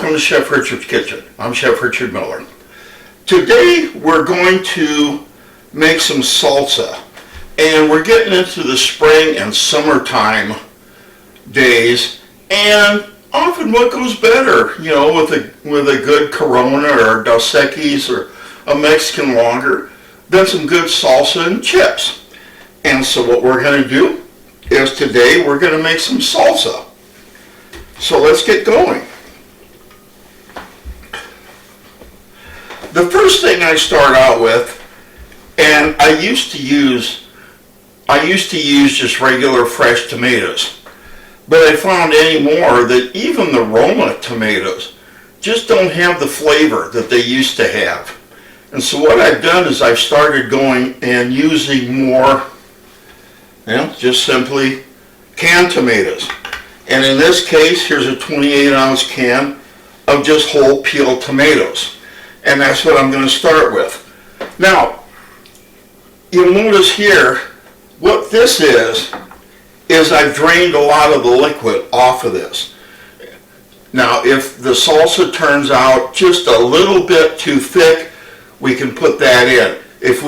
welcome to Chef Richard's Kitchen. I'm Chef Richard Miller. Today we're going to make some salsa, and we're getting into the spring and summertime days, and often what goes better, with a good Corona or Dos Equis or a Mexican lager than some good salsa and chips. And so what we're going to do is today we're going to make some salsa. So let's get going. The first thing I start out with, and I used to use just regular fresh tomatoes, but I found anymore that even the Roma tomatoes just don't have the flavor that they used to have. And so what I've done is I've started going and using more, just simply canned tomatoes. And in this case, here's a 28-ounce can of just whole peeled tomatoes. And that's what I'm going to start with. Now, you'll notice here, what this is I've drained a lot of the liquid off of this. Now, if the salsa turns out just a little bit too thick, we can put that in. If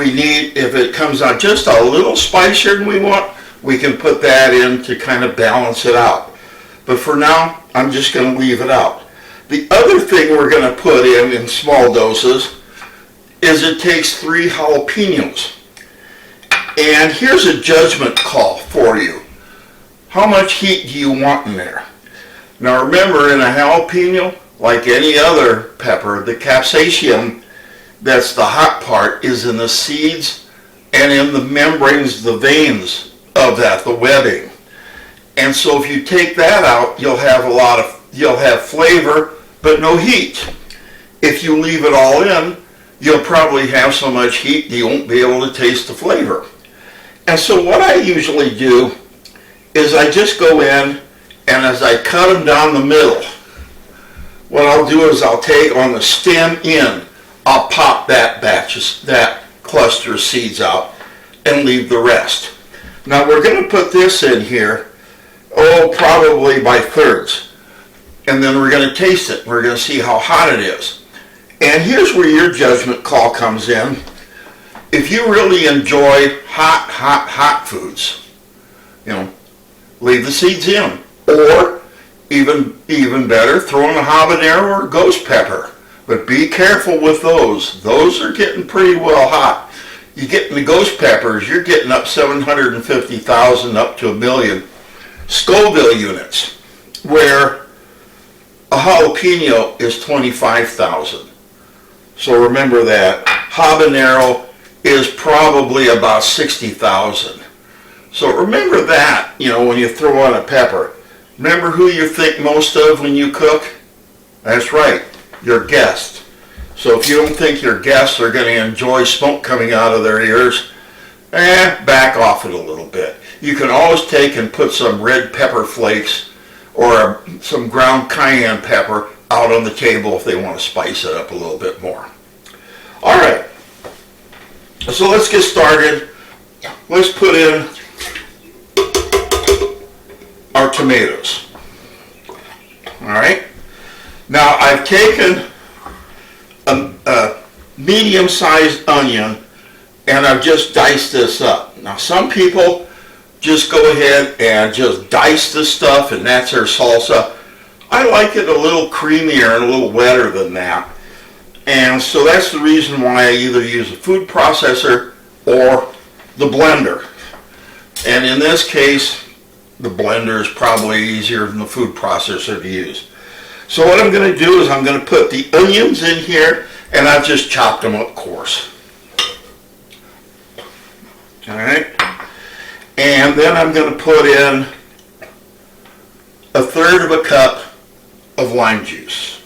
it comes out just a little spicier than we want, we can put that in to kind of balance it out. But for now, I'm just going to leave it out. The other thing we're going to put in small doses is it takes 3 jalapenos. And here's a judgment call for you. How much heat do you want in there? Now remember, in a jalapeno, like any other pepper, the capsaicin, that's the hot part, is in the seeds and in the membranes, the veins of that, the webbing. And so if you take that out, you'll have flavor, but no heat. If you leave it all in, you'll probably have so much heat you won't be able to taste the flavor. And so what I usually do is I just go in, and as I cut them down the middle, what I'll do is I'll take on the stem end, I'll pop that cluster of seeds out and leave the rest. Now we're going to put this in here, probably by thirds. And then we're going to taste it. We're going to see how hot it is. And here's where your judgment call comes in. If you really enjoy hot foods, leave the seeds in. Or, even better, throw in a habanero or ghost pepper. But be careful with those. Those are getting pretty well hot. You get in the ghost peppers, you're getting up 750,000 up to 1 million Scoville units, where a jalapeno is 25,000. So remember that. Habanero is probably about 60,000. So remember that, when you throw on a pepper. Remember who you think most of when you cook? That's right, your guest. So if you don't think your guests are going to enjoy smoke coming out of their ears, back off it a little bit. You can always take and put some red pepper flakes or some ground cayenne pepper out on the table if they want to spice it up a little bit more. All right, so let's get started. Let's put in our tomatoes. All right, now I've taken a medium-sized onion and I've just diced this up. Now some people just go ahead and just dice this stuff and that's their salsa. I like it a little creamier and a little wetter than that. And so that's the reason why I either use a food processor or the blender. And in this case, the blender is probably easier than the food processor to use. So what I'm going to do is I'm going to put the onions in here, and I've just chopped them up coarse. All right. And then I'm going to put in 1/3 cup of lime juice.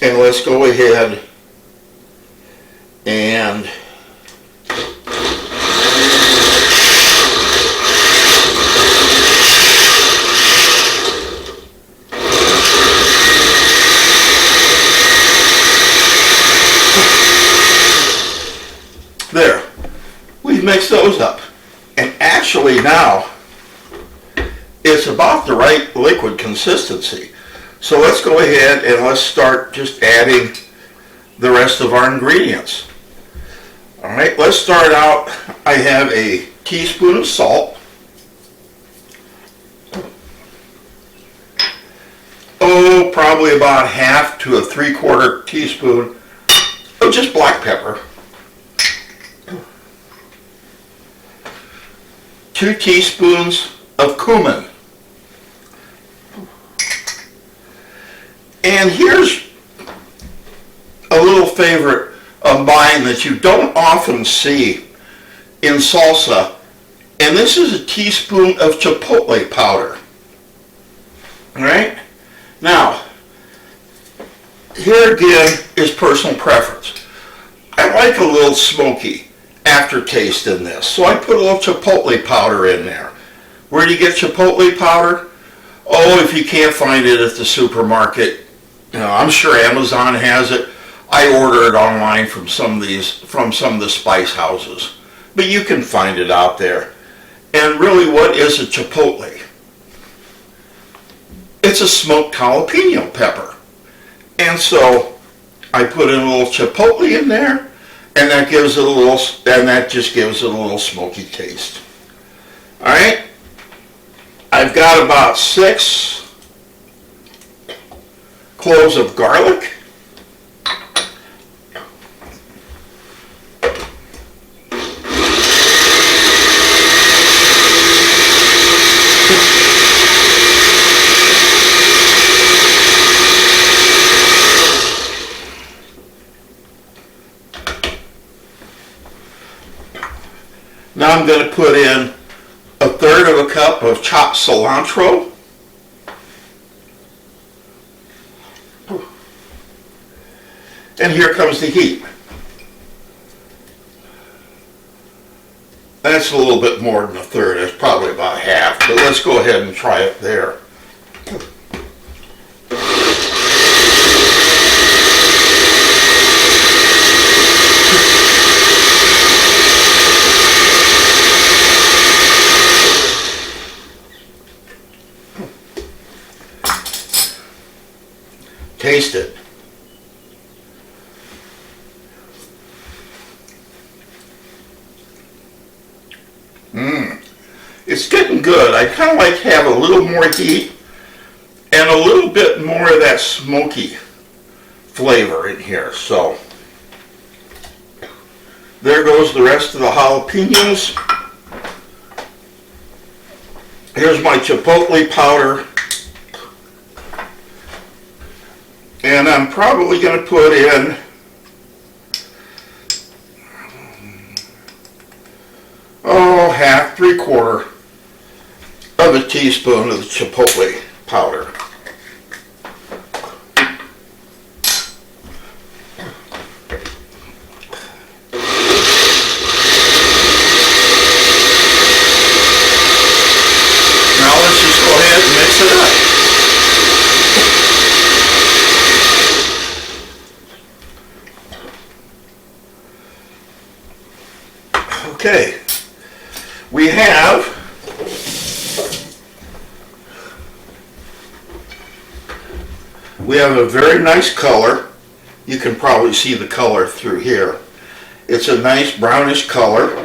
And let's go ahead and there. We've mixed those up. And actually now, it's about the right liquid consistency. So let's go ahead and let's start just adding the rest of our ingredients. All right, let's start out. I have a teaspoon of salt. Oh, probably about 1/2 to a 3/4 teaspoon of just black pepper. 2 teaspoons of cumin. And here's a little favorite of mine that you don't often see in salsa, and this is a teaspoon of chipotle powder. All right? Now, here again is personal preference. I like a little smoky aftertaste in this, so I put a little chipotle powder in there. Where do you get chipotle powder? Oh, if you can't find it at the supermarket, I'm sure Amazon has it. I order it online from some of the spice houses, but you can find it out there. And really, what is a chipotle? It's a smoked jalapeno pepper. And so I put in a little chipotle in there, and that just gives it a little smoky taste. All right, I've got about 6 cloves of garlic. Now I'm going to put in 1/3 of a cup of chopped cilantro. And here comes the heat. That's a little bit more than 1/3. That's probably about 1/2. But let's go ahead and try it there. Taste it. It's getting good. I kind of like to have a little more heat and a little bit more of that smoky flavor in here. So there goes the rest of the jalapenos. Here's my chipotle powder. And I'm probably going to put in half, 3/4 of a teaspoon of the chipotle powder. Now let's just go ahead and mix it up. Okay, we have a very nice color. You can probably see the color through here. It's a nice brownish color.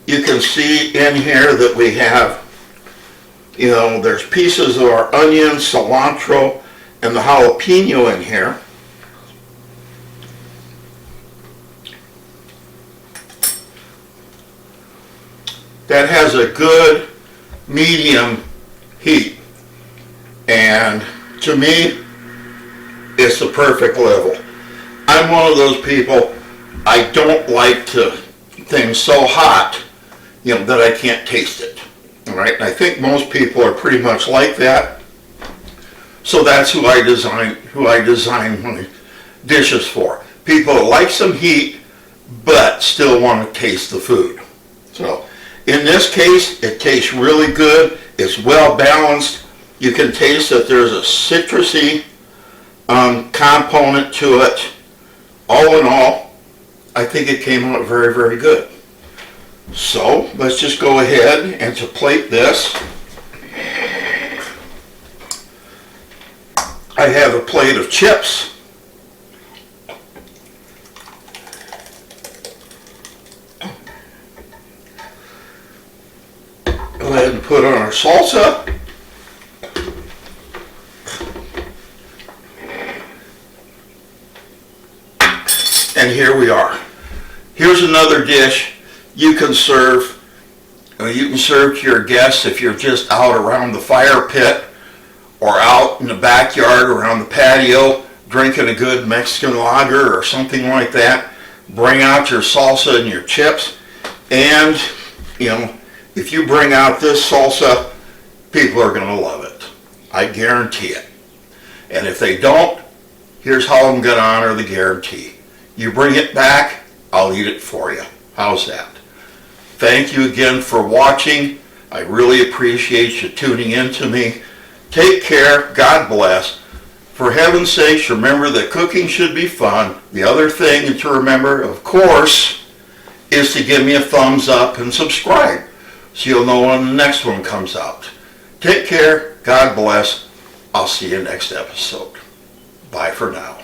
You can see in here that we have, there's pieces of our onion, cilantro, and the jalapeno in here. That has a good medium heat, and to me it's the perfect level. I'm one of those people, I don't like things so hot that I can't taste it. All right, and I think most people are pretty much like that, so that's who I design my dishes for. People that like some heat but still want to taste the food. So in this case, it tastes really good. It's well balanced. You can taste that there's a citrusy component to it. All in all, I think it came out very, very good. So let's just go ahead and to plate this. I have a plate of chips. Go ahead and put on our salsa. And here we are. Here's another dish you can serve. You can serve to your guests if you're just out around the fire pit or out in the backyard around the patio drinking a good Mexican lager or something like that. Bring out your salsa and your chips, and if you bring out this salsa, people are going to love it. I guarantee it. And if they don't, here's how I'm going to honor the guarantee. You bring it back, I'll eat it for you. How's that? Thank you again for watching. I really appreciate you tuning in to me. Take care. God bless. For heaven's sakes, remember that cooking should be fun. The other thing to remember, of course, is to give me a thumbs up and subscribe so you'll know when the next one comes out. Take care. God bless. I'll see you next episode. Bye for now.